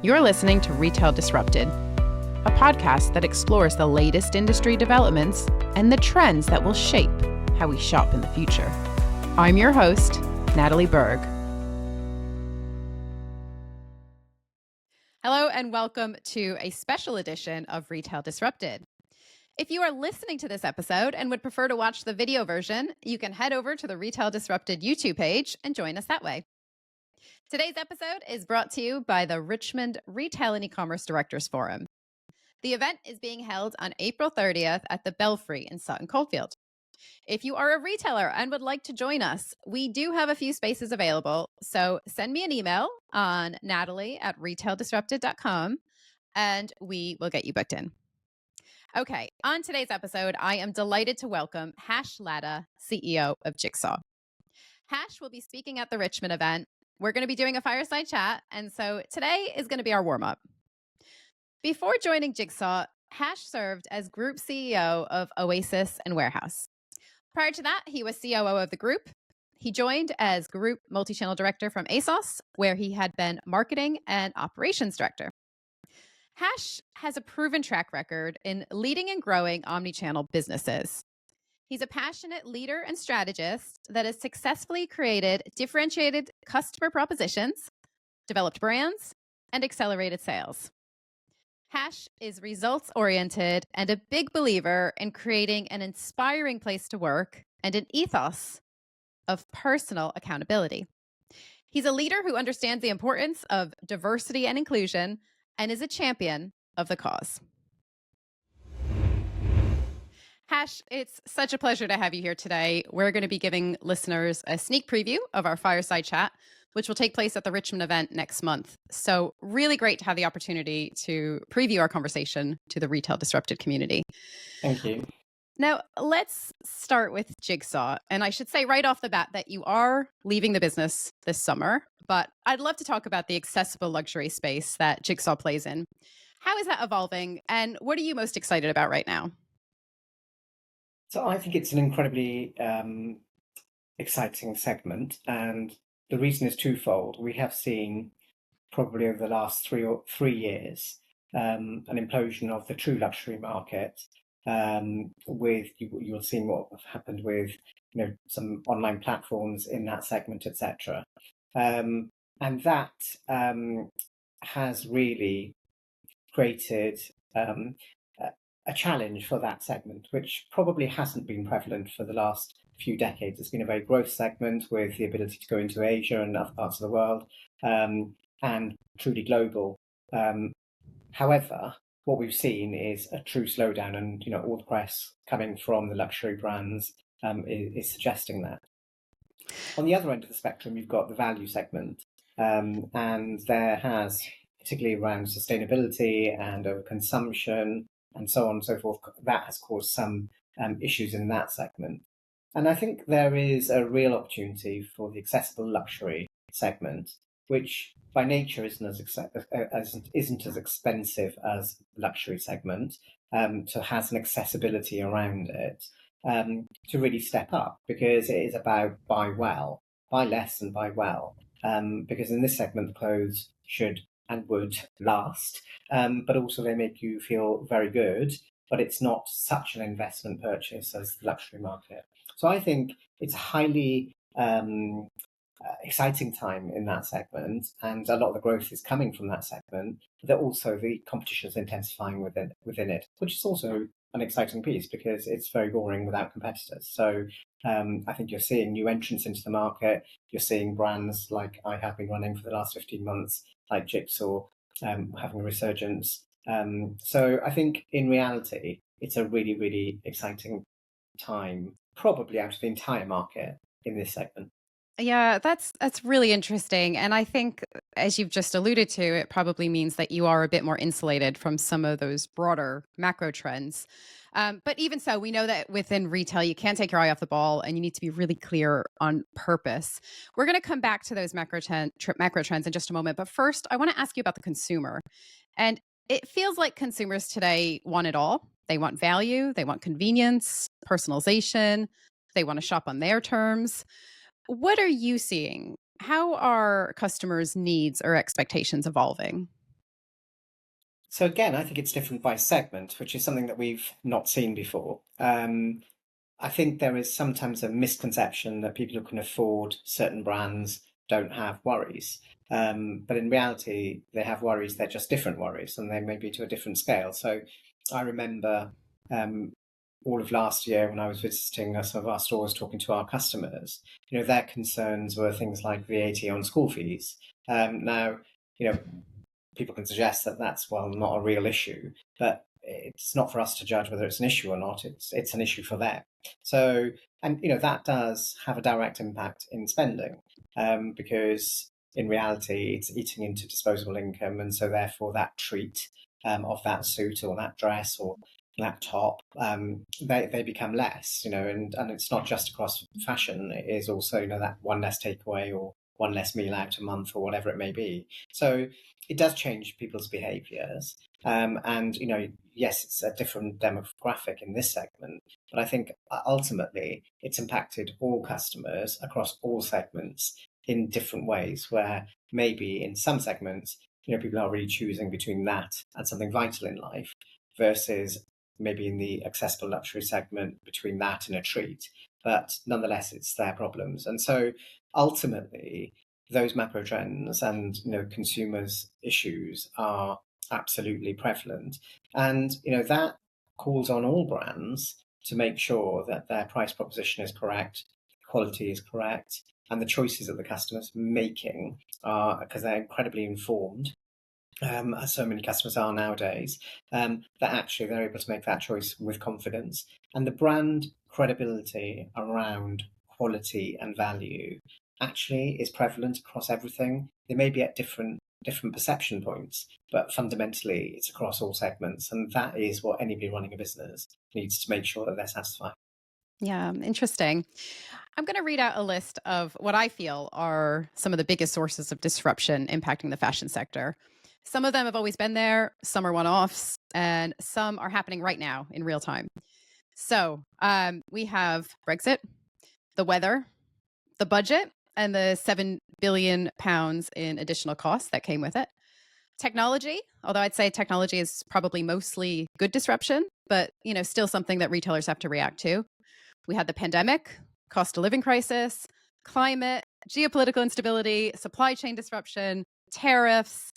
You're listening to Retail Disrupted, a podcast that explores the latest industry developments and the trends that will shape how we shop in the future. I'm your host, Natalie Berg. Hello, and welcome to a special edition of Retail Disrupted. If you are listening to this episode and would prefer to watch the video version, you can head over to the Retail Disrupted YouTube page and join us that way. Today's episode is brought to you by the Richmond Retail and E-commerce Directors Forum. The event is being held on April 30th at the Belfry in Sutton Coldfield. If you are a retailer and would like to join us, we do have a few spaces available, so send me an email on natalie@retaildisrupted.com and we will get you booked in. Okay, on today's episode, I am delighted to welcome Ladha, CEO of Jigsaw. Hash will be speaking at the Richmond event. We're going to be doing a fireside chat, and so today is going to be our warm-up. Before joining Jigsaw, Hash served as Group CEO of Oasis and Warehouse. Prior to that, he was COO of the group. He joined as Group Multi-Channel Director from ASOS, where he had been Marketing and Operations Director. Hash has a proven track record in leading and growing omni-channel businesses. He's a passionate leader and strategist that has successfully created differentiated customer propositions, developed brands, and accelerated sales. Hash is results-oriented and a big believer in creating an inspiring place to work and an ethos of personal accountability. He's a leader who understands the importance of diversity and inclusion and is a champion of the cause. Hash, it's such a pleasure to have you here today. We're going to be giving listeners a sneak preview of our fireside chat, which will take place at the Richmond event next month. So really great to have the opportunity to preview our conversation to the Retail Disrupted community. Thank you. Now, let's start with Jigsaw. And I should say right off the bat that you are leaving the business this summer, but I'd love to talk about the accessible luxury space that Jigsaw plays in. How is that evolving? And what are you most excited about right now? So I think it's an incredibly exciting segment, and the reason is twofold. We have seen probably over the last 3 years an implosion of the true luxury market. With you'll see what happened with some online platforms in that segment, etc. And that has really created a challenge for that segment, which probably hasn't been prevalent for the last few decades. It's been a very growth segment with the ability to go into Asia and other parts of the world, and truly global. However, what we've seen is a true slowdown, and all the press coming from the luxury brands is suggesting that. On the other end of the spectrum, you've got the value segment, and there has, particularly around sustainability and overconsumption and so on and so forth, that has caused some issues in that segment. And I think there is a real opportunity for the accessible luxury segment, which by nature isn't as expensive as the luxury segment, to has an accessibility around it, to really step up, because it is about buy well, buy less and buy well, because in this segment the clothes should and would last, but also they make you feel very good, but it's not such an investment purchase as the luxury market. So I think it's a highly exciting time in that segment, and a lot of the growth is coming from that segment, but also the competition is intensifying within it, which is also an exciting piece because it's very boring without competitors. So I think you're seeing new entrants into the market. You're seeing brands like I have been running for the last 15 months, like Jigsaw, having a resurgence. So I think in reality, it's a really, really exciting time, probably out of the entire market in this segment. Yeah, that's really interesting. And I think, as you've just alluded to, it probably means that you are a bit more insulated from some of those broader macro trends. But even so, we know that within retail, you can't take your eye off the ball and you need to be really clear on purpose. We're going to come back to those macro trends in just a moment. But first, I want to ask you about the consumer. And it feels like consumers today want it all. They want value, they want convenience, personalization, they want to shop on their terms. What are you seeing? How are customers' needs or expectations evolving? So again, I think it's different by segment, which is something that we've not seen before. I think there is sometimes a misconception that people who can afford certain brands don't have worries. But in reality, they have worries. They're just different worries, and they may be to a different scale. So I remember um, all of last year when I was visiting some of our stores, talking to our customers. Their concerns were things like VAT on school fees. Now, you know, people can suggest that that's, well, not a real issue, but it's not for us to judge whether it's an issue or not. It's an issue for them. So, and that does have a direct impact in spending, because in reality it's eating into disposable income, and so therefore that treat of that suit or that dress or that top, they become less, and it's not just across fashion. It is also, that one less takeaway or one less meal out a month or whatever it may be. So it does change people's behaviours. And, yes, it's a different demographic in this segment, but I think ultimately it's impacted all customers across all segments in different ways, where maybe in some segments, people are really choosing between that and something vital in life versus maybe in the accessible luxury segment between that and a treat. But nonetheless, it's their problems. And so ultimately, those macro trends and consumers' issues are absolutely prevalent, and that calls on all brands to make sure that their price proposition is correct, quality is correct, and the choices that the customers making are, because they're incredibly informed, as so many customers are nowadays, that actually they're able to make that choice with confidence. And the brand credibility around quality and value actually is prevalent across everything. They may be at different perception points, but fundamentally it's across all segments. And that is what anybody running a business needs to make sure that they're satisfied. Yeah, interesting. I'm going to read out a list of what I feel are some of the biggest sources of disruption impacting the fashion sector. Some of them have always been there, some are one offs, and some are happening right now in real time. So we have Brexit, the weather, the budget, and the £7 billion in additional costs that came with it. Technology, although I'd say technology is probably mostly good disruption, but still something that retailers have to react to. We had the pandemic, cost of living crisis, climate, geopolitical instability, supply chain disruption, tariffs.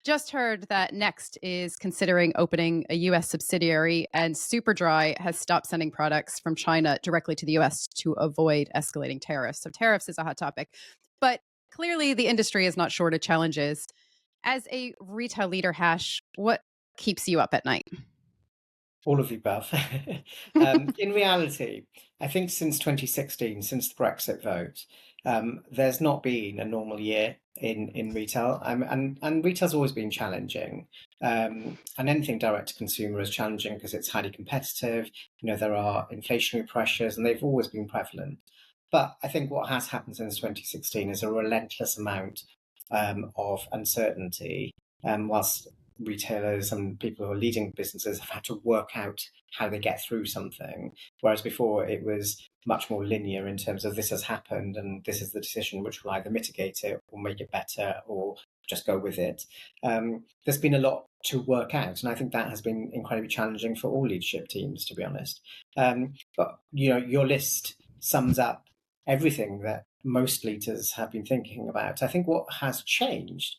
Just heard that Next is considering opening a US subsidiary, and Superdry has stopped sending products from China directly to the US to avoid escalating tariffs. So, tariffs is a hot topic. But clearly, the industry is not short of challenges. As a retail leader, Hash, what keeps you up at night? All of the above. In reality, I think since 2016, since the Brexit vote, there's not been a normal year in retail. And retail's always been challenging. And anything direct to consumer is challenging because it's highly competitive. There are inflationary pressures, and they've always been prevalent. But I think what has happened since 2016 is a relentless amount of uncertainty, whilst retailers and people who are leading businesses have had to work out how they get through something. Whereas before it was much more linear in terms of this has happened and this is the decision, which will either mitigate it or make it better or just go with it. There's been a lot to work out, and I think that has been incredibly challenging for all leadership teams, to be honest. But your list sums up everything that most leaders have been thinking about. I think what has changed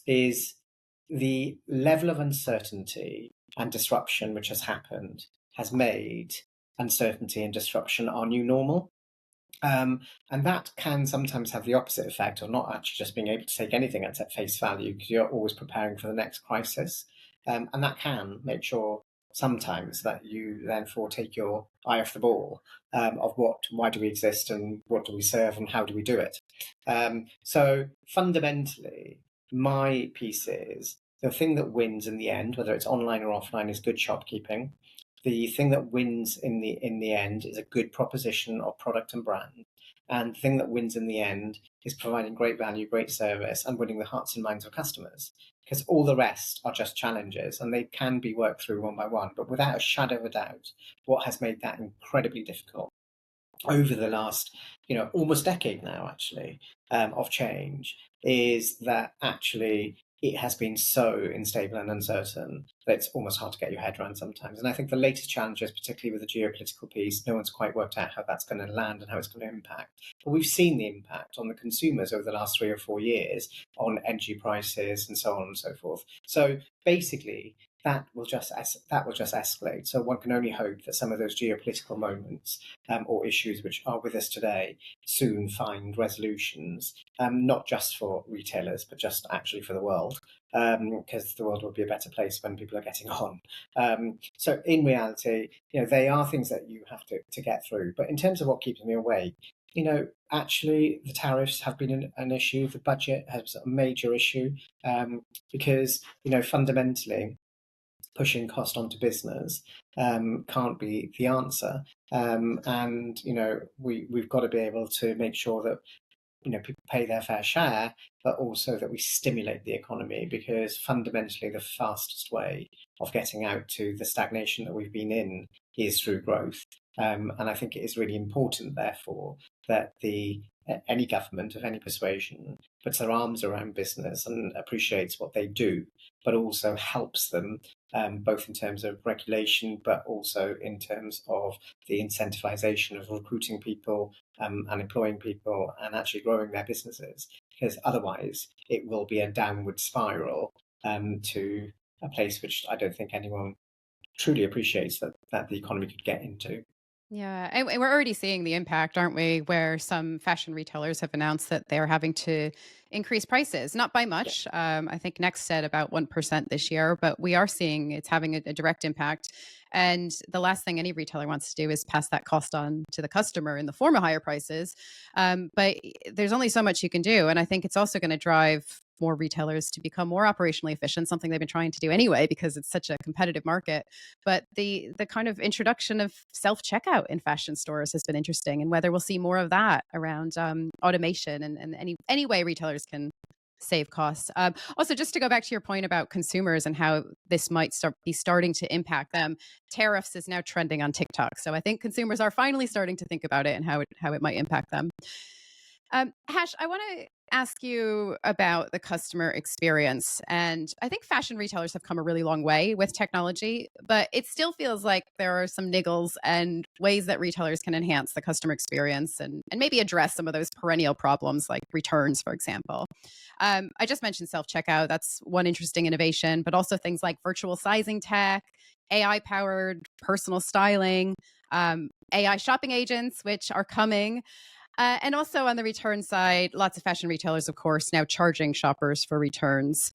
is the level of uncertainty and disruption which has happened has made uncertainty and disruption our new normal. Um, and that can sometimes have the opposite effect of not actually just being able to take anything at face value, because you're always preparing for the next crisis. And that can make sure sometimes that you therefore take your eye off the ball, of why do we exist and what do we serve and how do we do it. So fundamentally, my piece is the thing that wins in the end, whether it's online or offline, is good shopkeeping. The thing that wins in the end is a good proposition of product and brand. And the thing that wins in the end is providing great value, great service, and winning the hearts and minds of customers. Because all the rest are just challenges, and they can be worked through one by one. But without a shadow of a doubt, what has made that incredibly difficult over the last, almost decade now, actually, of change, is that actually it has been so unstable and uncertain that it's almost hard to get your head around sometimes. And I think the latest challenges, particularly with the geopolitical piece, no one's quite worked out how that's going to land and how it's going to impact. But we've seen the impact on the consumers over the last 3 or 4 years on energy prices and so on and so forth. So basically, that will just escalate. So one can only hope that some of those geopolitical moments or issues which are with us today soon find resolutions, not just for retailers, but just actually for the world, because the world will be a better place when people are getting on. So in reality, they are things that you have to get through. But in terms of what keeps me awake, actually the tariffs have been an issue. The budget has a major issue, because, fundamentally, pushing cost onto business can't be the answer. And we've got to be able to make sure that people pay their fair share, but also that we stimulate the economy, because fundamentally the fastest way of getting out to the stagnation that we've been in is through growth. And I think it is really important, therefore, that any government of any persuasion puts their arms around business and appreciates what they do, but also helps them, both in terms of regulation, but also in terms of the incentivization of recruiting people, and employing people and actually growing their businesses. Because otherwise it will be a downward spiral, to a place which I don't think anyone truly appreciates that the economy could get into. Yeah, and we're already seeing the impact, aren't we? Where some fashion retailers have announced that they're having to increase prices, not by Yeah. much. I think Next said about 1% this year, but we are seeing it's having a direct impact. And the last thing any retailer wants to do is pass that cost on to the customer in the form of higher prices. But there's only so much you can do. And I think it's also going to drive more retailers to become more operationally efficient, something they've been trying to do anyway because it's such a competitive market. But the kind of introduction of self checkout in fashion stores has been interesting, and whether we'll see more of that around automation and any way retailers can save costs. Also, just to go back to your point about consumers and how this might be starting to impact them, tariffs is now trending on TikTok. So I think consumers are finally starting to think about it and how it might impact them. Hash, I want to ask you about the customer experience. And I think fashion retailers have come a really long way with technology, but it still feels like there are some niggles and ways that retailers can enhance the customer experience and maybe address some of those perennial problems like returns, for example. I just mentioned self checkout. That's one interesting innovation, but also things like virtual sizing tech, AI powered personal styling, AI shopping agents, which are coming. And also on the return side, lots of fashion retailers, of course, now charging shoppers for returns.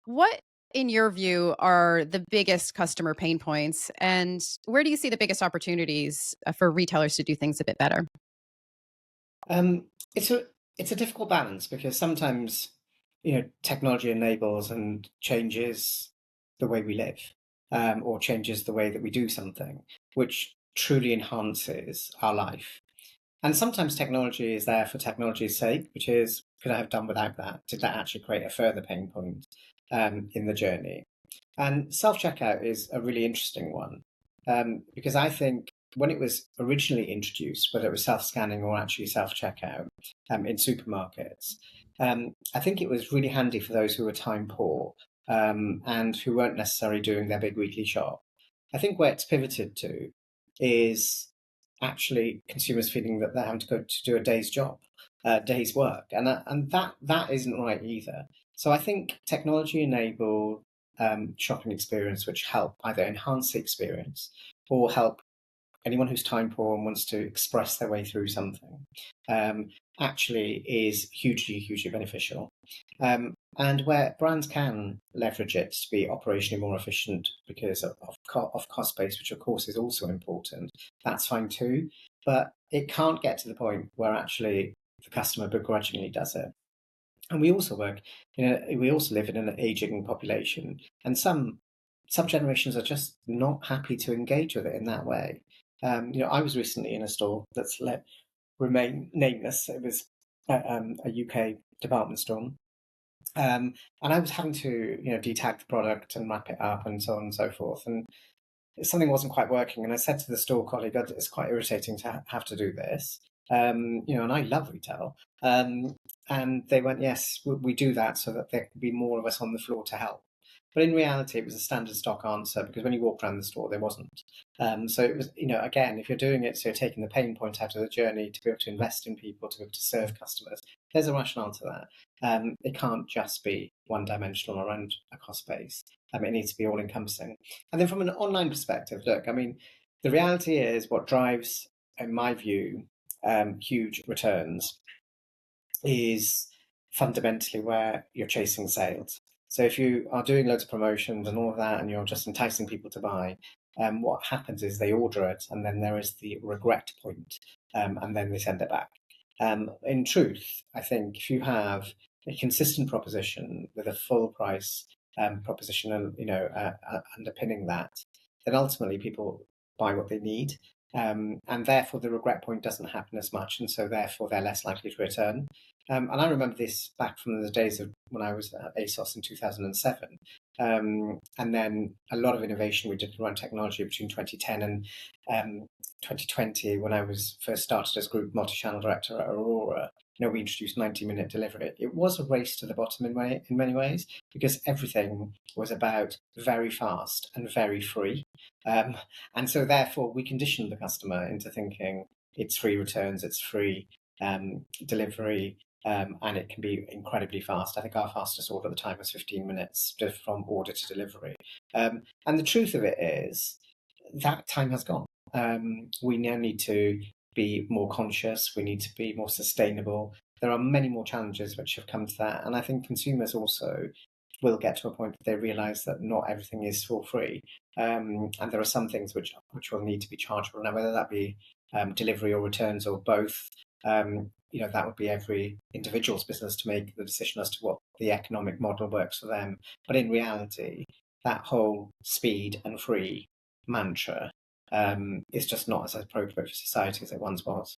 What, in your view, are the biggest customer pain points? And where do you see the biggest opportunities for retailers to do things a bit better? Um, it's a difficult balance, because sometimes technology enables and changes the way we live, or changes the way that we do something, which truly enhances our life. And sometimes technology is there for technology's sake, which is, could I have done without that? Did that actually create a further pain point in the journey? And self checkout is a really interesting one, because I think when it was originally introduced, whether it was self scanning or actually self checkout in supermarkets, I think it was really handy for those who were time poor, and who weren't necessarily doing their big weekly shop. I think where it's pivoted to is actually consumers feeling that they're having to go to do a day's job, day's work, and that isn't right either. So I think technology enabled shopping experience, which help either enhance the experience or help anyone who's time poor and wants to express their way through something, um, actually is hugely, hugely beneficial. And where brands can leverage it to be operationally more efficient because of cost base, which of course is also important, that's fine too. But it can't get to the point where actually the customer begrudgingly does it. And we also live in an aging population, and some generations are just not happy to engage with it in that way. I was recently in a store that's let remain nameless. It was a UK department store, and I was having to detag the product and map it up and so on and so forth. And something wasn't quite working, and I said to the store colleague, "God, it's quite irritating to have to do this." and I love retail. And they went, yes, we do that so that there could be more of us on the floor to help. But in reality, it was a standard stock answer because when you walked around the store, there wasn't. So it was, again, if you're doing it, so you're taking the pain point out of the journey to be able to invest in people, to be able to serve customers, there's a rationale to that. It can't just be one dimensional around a cost base. It needs to be all encompassing. And then from an online perspective, look, I mean, the reality is what drives, in my view, huge returns is fundamentally where you're chasing sales. So if you are doing loads of promotions and all of that, and you're just enticing people to buy, what happens is they order it, and then there is the regret point, and then they send it back. In truth, I think if you have a consistent proposition with a full price proposition, and underpinning that, then ultimately people buy what they need, and therefore the regret point doesn't happen as much, and so therefore they're less likely to return. And I remember this back from the days of when I was at ASOS in 2007. And then a lot of innovation we did around technology between 2010 and 2020, when I was first started as group multi-channel director at Aurora. We introduced 90-minute delivery. It was a race to the bottom in many ways, because everything was about very fast and very free. And so therefore we conditioned the customer into thinking it's free returns, it's free delivery, and it can be incredibly fast. I think our fastest order at the time was 15 minutes from order to delivery. And the truth of it is that time has gone. We now need to be more conscious. We need to be more sustainable. There are many more challenges which have come to that. And I think consumers also will get to a point that they realise that not everything is for free. And there are some things which will need to be chargeable. Now, whether that be delivery or returns or both, that would be every individual's business to make the decision as to what the economic model works for them. But in reality, that whole speed and free mantra is just not as appropriate for society as it once was.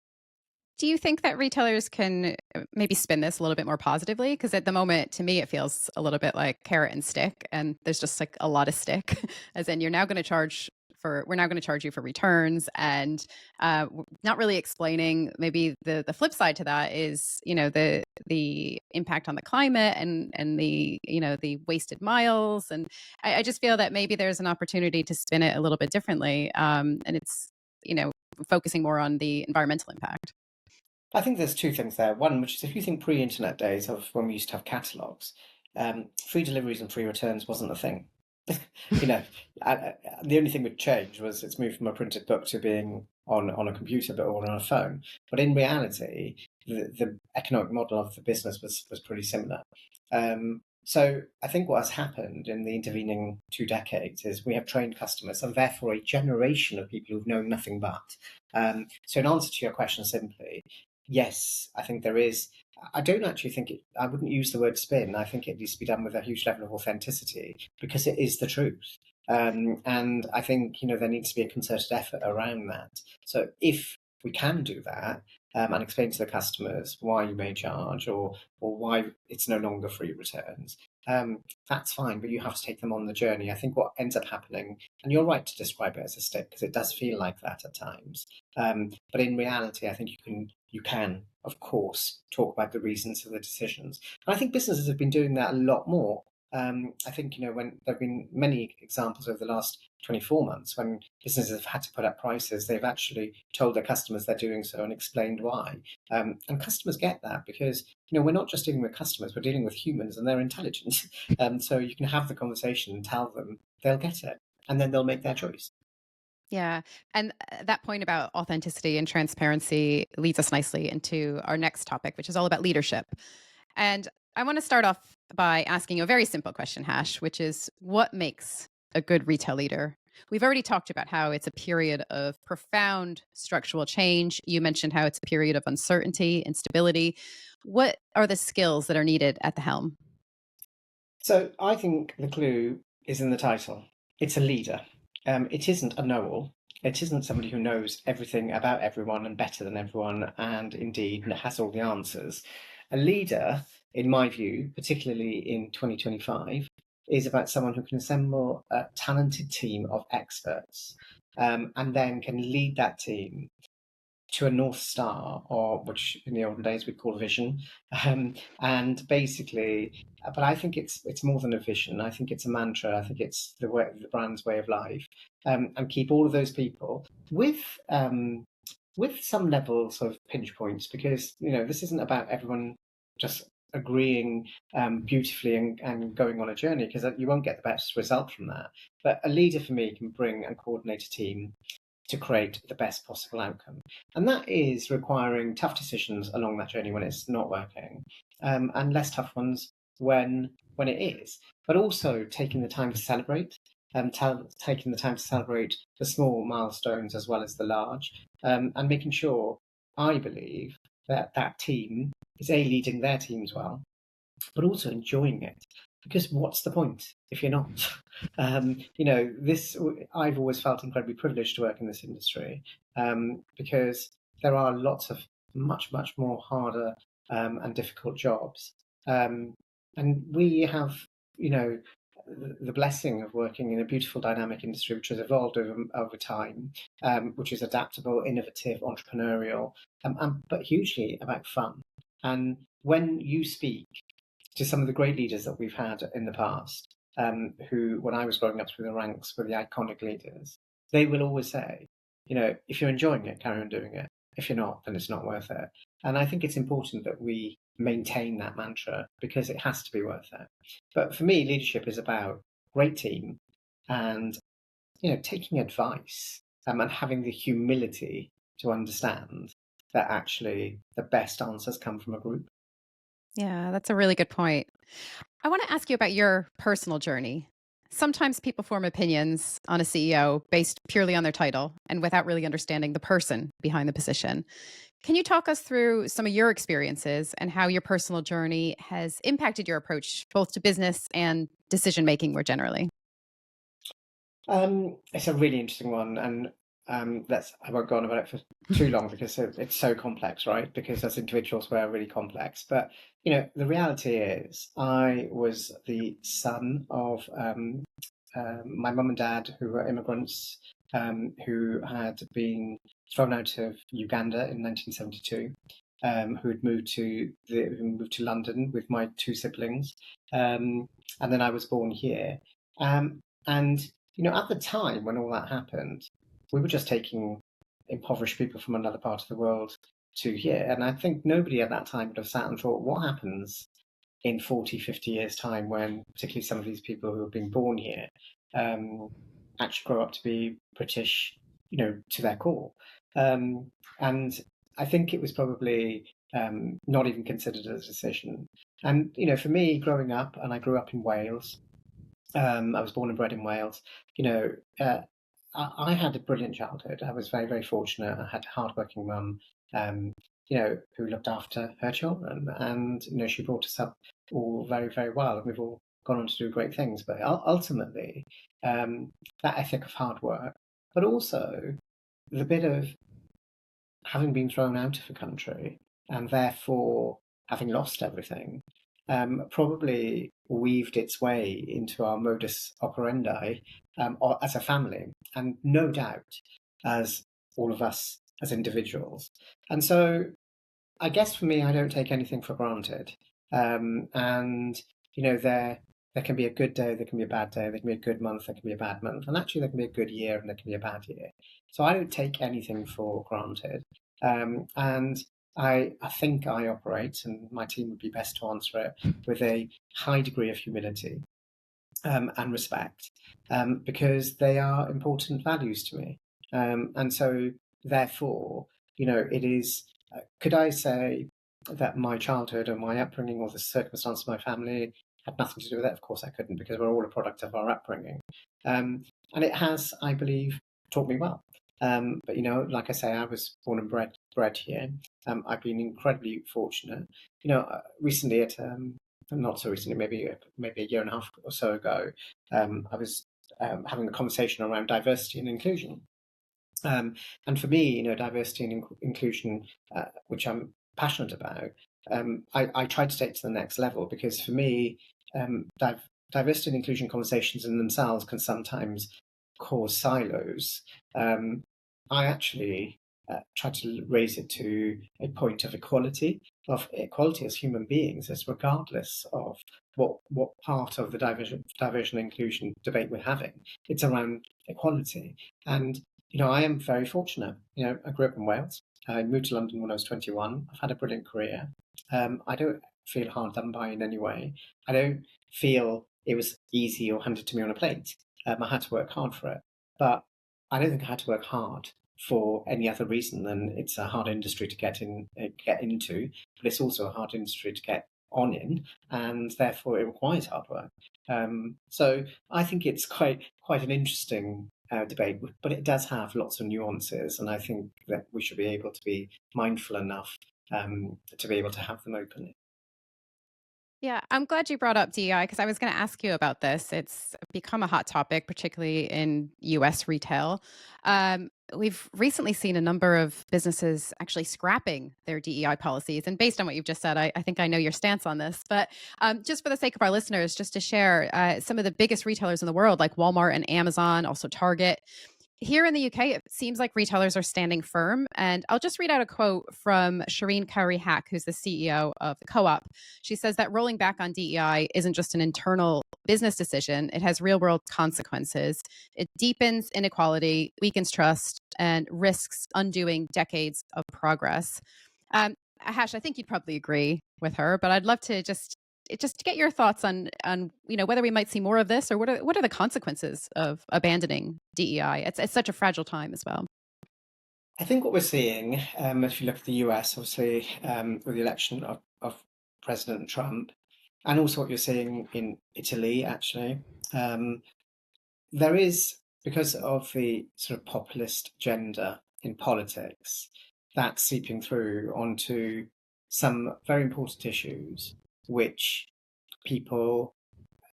Do you think that retailers can maybe spin this a little bit more positively? Because at the moment, to me, it feels a little bit like carrot and stick, and there's just like a lot of stick, as in we're now going to charge you for returns, and not really explaining maybe the flip side to that is the impact on the climate and the wasted miles, and I just feel that maybe there's an opportunity to spin it a little bit differently, and it's focusing more on the environmental impact. I think there's two things there. One, which is if you think pre-internet days of when we used to have catalogues, free deliveries and free returns wasn't a thing. you know, the only thing that changed was it's moved from a printed book to being on a computer, but or on a phone. But in reality, the economic model of the business was pretty similar. So I think what has happened in the intervening 2 decades is we have trained customers, and therefore a generation of people who've known nothing but. So in answer to your question simply, yes, I think there is. I don't actually think I wouldn't use the word spin. I think it needs to be done with a huge level of authenticity because it is the truth. And I think, there needs to be a concerted effort around that. So if we can do that, and explain to the customers why you may charge or why it's no longer free returns, that's fine, but you have to take them on the journey. I think what ends up happening, and you're right to describe it as a stick because it does feel like that at times, but in reality, I think you can, of course, talk about the reasons for the decisions. And I think businesses have been doing that a lot more. I think, when there have been many examples over the last 24 months when businesses have had to put up prices, they've actually told their customers they're doing so and explained why. And customers get that because, we're not just dealing with customers, we're dealing with humans and they're intelligent. So you can have the conversation and tell them, they'll get it, and then they'll make their choice. Yeah. And that point about authenticity and transparency leads us nicely into our next topic, which is all about leadership. And I want to start off by asking you a very simple question, Hash, which is what makes a good retail leader? We've already talked about how it's a period of profound structural change. You mentioned how it's a period of uncertainty, instability. What are the skills that are needed at the helm? So I think the clue is in the title. It's a leader. It isn't a know-all. It isn't somebody who knows everything about everyone and better than everyone, and indeed has all the answers. A leader, in my view, particularly in 2025, is about someone who can assemble a talented team of experts, and then can lead that team to a North Star, or which in the olden days we'd call a vision. And basically, but I think it's more than a vision. I think it's a mantra. I think it's the brand's way of life, and keep all of those people with some levels of pinch points, because this isn't about everyone just agreeing beautifully and going on a journey, because you won't get the best result from that. But a leader for me can bring and coordinate a team to create the best possible outcome. And that is requiring tough decisions along that journey when it's not working, and less tough ones when it is. But also taking the time to celebrate, taking the time to celebrate the small milestones as well as the large, and making sure, I believe, that that team is leading their teams well, but also enjoying it. Because what's the point if you're not? This I've always felt incredibly privileged to work in this industry, because there are lots of much more harder and difficult jobs, and we have the blessing of working in a beautiful dynamic industry which has evolved over time, which is adaptable, innovative, entrepreneurial, but hugely about fun. And when you speak to some of the great leaders that we've had in the past, who, when I was growing up through the ranks, were the iconic leaders, they will always say, if you're enjoying it, carry on doing it. If you're not, then it's not worth it. And I think it's important that we maintain that mantra, because it has to be worth it. But for me, leadership is about great team and, taking advice, and having the humility to understand that actually the best answers come from a group. Yeah, that's a really good point. I want to ask you about your personal journey. Sometimes people form opinions on a CEO based purely on their title and without really understanding the person behind the position. Can you talk us through some of your experiences and how your personal journey has impacted your approach both to business and decision making more generally? It's a really interesting one, and I won't go on about it for too long, because it's so complex, right? Because as individuals, we're really complex. But the reality is, I was the son of my mum and dad, who were immigrants, who had been thrown out of Uganda in 1972, who had moved to London with my two siblings, and then I was born here. And at the time when all that happened, we were just taking impoverished people from another part of the world to here. And I think nobody at that time would have sat and thought, what happens in 40, 50 years' time, when particularly some of these people who have been born here actually grow up to be British, to their core. And I think it was probably not even considered as a decision. And, for me, growing up, and I grew up in Wales, I was born and bred in Wales. Uh, I had a brilliant childhood. I was very, very fortunate. I had a hardworking mum, who looked after her children, and she brought us up all very, very well, and we've all gone on to do great things. But ultimately, that ethic of hard work, but also the bit of having been thrown out of a country and therefore having lost everything, probably weaved its way into our modus operandi, or as a family, and no doubt as all of us as individuals. And so I guess for me, I don't take anything for granted. And there can be a good day, there can be a bad day, there can be a good month, there can be a bad month, and actually there can be a good year and there can be a bad year. So I don't take anything for granted. And I think I operate, and my team would be best to answer it, with a high degree of humility, and respect, because they are important values to me. And so, therefore, it is. Could I say that my childhood or my upbringing or the circumstance of my family had nothing to do with it? Of course, I couldn't, because we're all a product of our upbringing. And it has, I believe, taught me well. But like I say, I was born and bred here. I've been incredibly fortunate. Recently at not so recently, maybe a year and a half or so ago, I was having a conversation around diversity and inclusion. And for me, diversity and inclusion, which I'm passionate about, I try to take to the next level, because for me, diversity and inclusion conversations in themselves can sometimes cause silos. I actually tried to raise it to a point of equality as human beings, as regardless of what part of the diversion and inclusion debate we're having. It's around equality. And I am very fortunate. I grew up in Wales. I moved to London when I was 21. I've had a brilliant career. I don't feel hard done by in any way. I don't feel it was easy or handed to me on a plate. I had to work hard for it. But I don't think I had to work hard for any other reason than it's a hard industry to get into, but it's also a hard industry to get on in, and therefore it requires hard work. So I think it's quite an interesting debate, but it does have lots of nuances, and I think that we should be able to be mindful enough to be able to have them openly. Yeah, I'm glad you brought up DEI because I was going to ask you about this. It's become a hot topic, particularly in US retail. We've recently seen a number of businesses actually scrapping their DEI policies. And based on what you've just said, I think I know your stance on this. But just for the sake of our listeners, just to share some of the biggest retailers in the world, like Walmart and Amazon, also Target. Here in the UK, it seems like retailers are standing firm. And I'll just read out a quote from Shireen Cowrie Hack, who's the CEO of the Co op. She says that rolling back on DEI isn't just an internal business decision, it has real world consequences. It deepens inequality, weakens trust, and risks undoing decades of progress. Hash, I think you'd probably agree with her, but I'd love to just get your thoughts on whether we might see more of this, or what are the consequences of abandoning DEI? It's such a fragile time as well. I think what we're seeing, if you look at the US, obviously, with the election of President Trump, and also what you're seeing in Italy, actually, there is, because of the sort of populist agenda in politics, that's seeping through onto some very important issues which people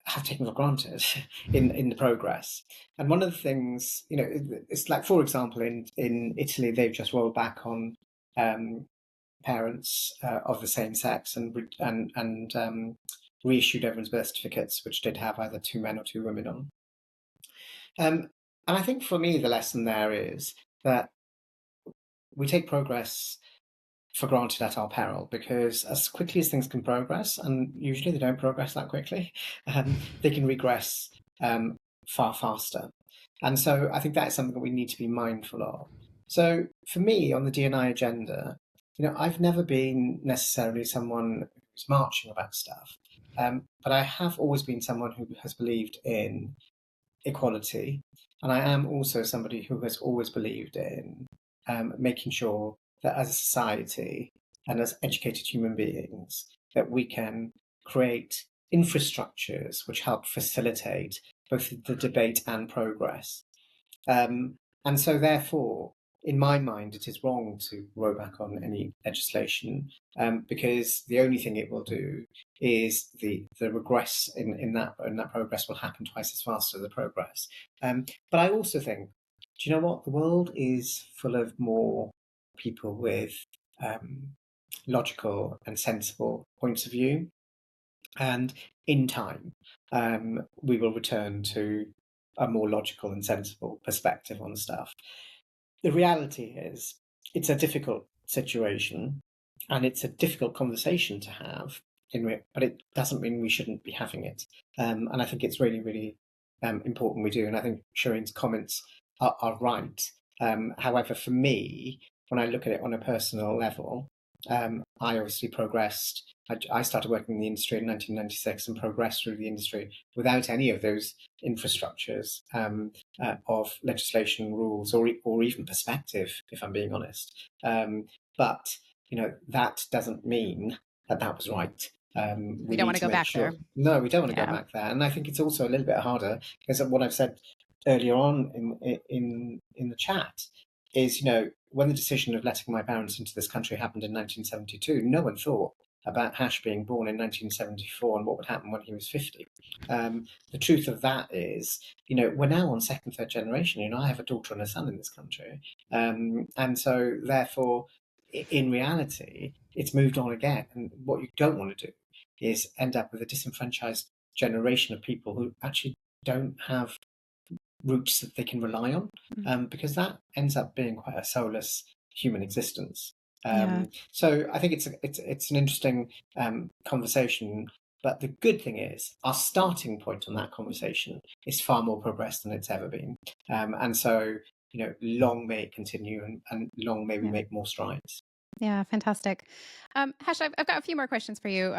have taken for granted in the progress. And one of the things, it's like, for example, in Italy, they've just rolled back on parents of the same sex and reissued everyone's birth certificates, which did have either two men or two women on. And I think for me, the lesson there is that we take progress for granted at our peril, because as quickly as things can progress, and usually they don't progress that quickly, they can regress far faster. And so I think that is something that we need to be mindful of. So for me, on the D&I agenda, I've never been necessarily someone who's marching about stuff, but I have always been someone who has believed in equality. And I am also somebody who has always believed in making sure that as a society and as educated human beings, that we can create infrastructures which help facilitate both the debate and progress. And so therefore, in my mind, it is wrong to row back on any legislation, because the only thing it will do is the regress in that progress will happen twice as fast as the progress. But I also think, do you know what? The world is full of more people with logical and sensible points of view, and in time, we will return to a more logical and sensible perspective on stuff. The reality is, it's a difficult situation, and it's a difficult conversation to have, but it doesn't mean we shouldn't be having it. And I think it's really, really important we do. And I think Shireen's comments are right. However, for me, when I look at it on a personal level, I obviously progressed. I started working in the industry in 1996 and progressed through the industry without any of those infrastructures of legislation, rules, or even perspective, if I'm being honest. But that doesn't mean that was right. We don't want to go back there. No, we don't want to go back there. And I think it's also a little bit harder, because of what I've said earlier on in the chat is, when the decision of letting my parents into this country happened in 1972, no one thought about Hash being born in 1974 and what would happen when he was 50. The truth of that is, we're now on second, third generation. I have a daughter and a son in this country. And so therefore, in reality, it's moved on again. And what you don't want to do is end up with a disenfranchised generation of people who actually don't have roots that they can rely on, because that ends up being quite a soulless human existence. Yeah. So I think it's an interesting conversation. But the good thing is, our starting point on that conversation is far more progressed than it's ever been. And so, long may it continue, and long may we Yeah. make more strides. Yeah, fantastic. Hash, I've got a few more questions for you.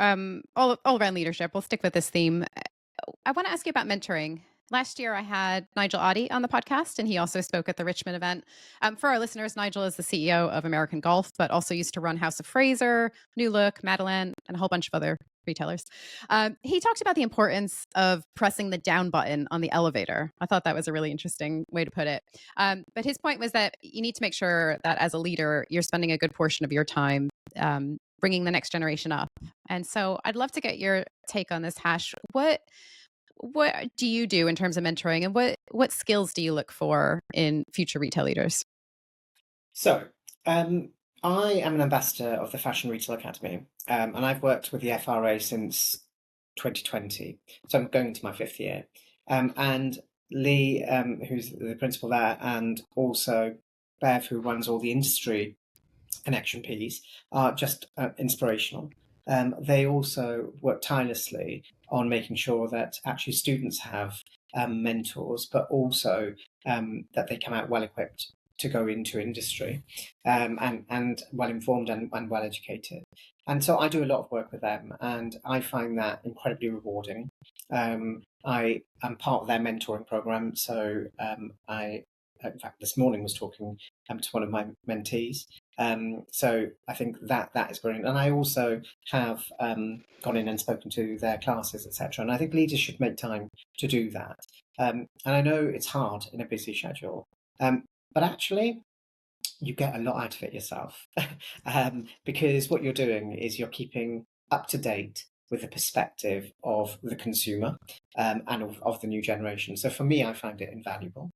All around leadership. We'll stick with this theme. I want to ask you about mentoring. Last year, I had Nigel Oddie on the podcast, and he also spoke at the Richmond event. For our listeners, Nigel is the CEO of American Golf, but also used to run House of Fraser, New Look, Madeline, and a whole bunch of other retailers. He talked about the importance of pressing the down button on the elevator. I thought that was a really interesting way to put it. But his point was that you need to make sure that as a leader, you're spending a good portion of your time bringing the next generation up. And so I'd love to get your take on this, Hash. What do you do in terms of mentoring, and what skills do you look for in future retail leaders? So, I am an ambassador of the Fashion Retail Academy, and I've worked with the FRA since 2020. So I'm going into my fifth year. And Lee, who's the principal there, and also Bev, who runs all the industry connection piece, are just inspirational. They also work tirelessly on making sure that actually students have mentors, but also that they come out well equipped to go into industry, and well informed and well educated. And so I do a lot of work with them, and I find that incredibly rewarding. I am part of their mentoring program, so in fact, this morning was talking to one of my mentees. So I think that is brilliant. And I also have gone in and spoken to their classes, etc. And I think leaders should make time to do that. And I know it's hard in a busy schedule, but actually, you get a lot out of it yourself. Because what you're doing is you're keeping up to date with the perspective of the consumer, and of the new generation. So for me, I find it invaluable.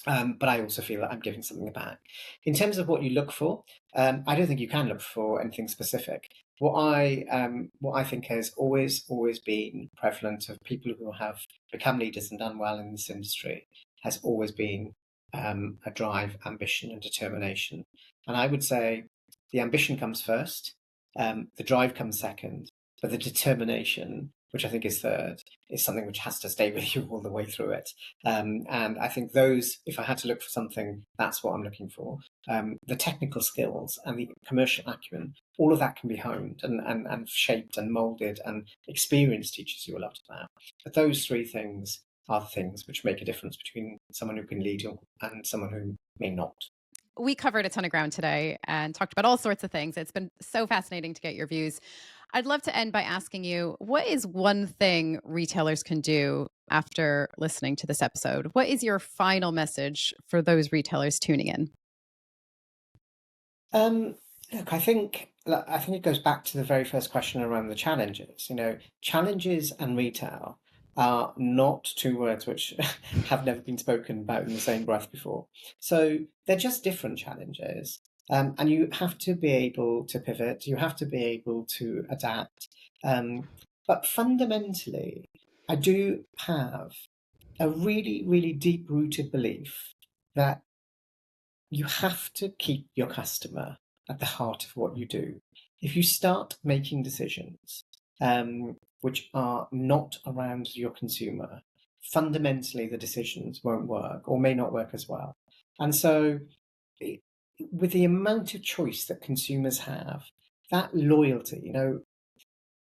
But I also feel that I'm giving something back. In terms of what you look for, I don't think you can look for anything specific. What I think has always been prevalent of people who have become leaders and done well in this industry has always been a drive, ambition, and determination. And I would say the ambition comes first, the drive comes second, but the determination, which I think is third, is something which has to stay with you all the way through it. And I think those, if I had to look for something, that's what I'm looking for. The technical skills and the commercial acumen, all of that can be honed and shaped and molded, and experience teaches you a lot of that. But those three things are the things which make a difference between someone who can lead you and someone who may not. We covered a ton of ground today and talked about all sorts of things. It's been so fascinating to get your views. I'd love to end by asking you, what is one thing retailers can do after listening to this episode? What is your final message for those retailers tuning in? Look, I think it goes back to the very first question around the challenges. Challenges and retail are not two words which have never been spoken about in the same breath before. So they're just different challenges. And you have to be able to pivot, you have to be able to adapt. But fundamentally, I do have a really, really deep rooted belief that you have to keep your customer at the heart of what you do. If you start making decisions which are not around your consumer, fundamentally the decisions won't work or may not work as well. And so, with the amount of choice that consumers have, that loyalty,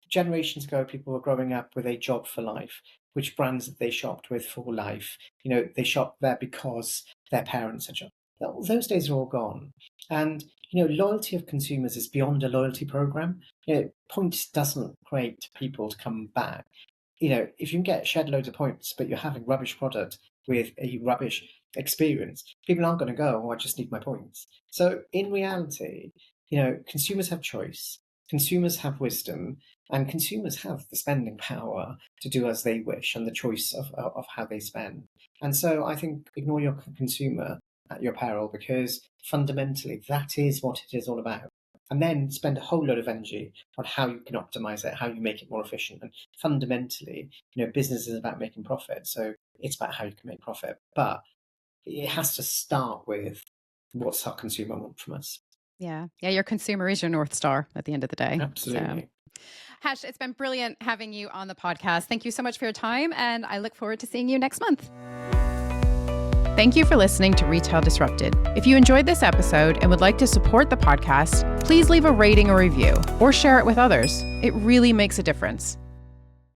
generations ago, people were growing up with a job for life, which brands that they shopped with for life. They shopped there because their parents had shopped. Those days are all gone. And, loyalty of consumers is beyond a loyalty program. Points doesn't create people to come back. If you can get shed loads of points, but you're having rubbish product with a rubbish experience, people aren't going to go, oh, I just need my points. So in reality, consumers have choice, consumers have wisdom, and consumers have the spending power to do as they wish and the choice of how they spend. And so I think ignore your consumer at your peril, because fundamentally that is what it is all about. And then spend a whole lot of energy on how you can optimize it, how you make it more efficient. And fundamentally, business is about making profit. So it's about how you can make profit. But it has to start with what's our consumer want from us. Yeah. Your consumer is your North Star at the end of the day. Absolutely. So. Hash, it's been brilliant having you on the podcast. Thank you so much for your time, and I look forward to seeing you next month. Thank you for listening to Retail Disrupted. If you enjoyed this episode and would like to support the podcast, please leave a rating or review or share it with others. It really makes a difference.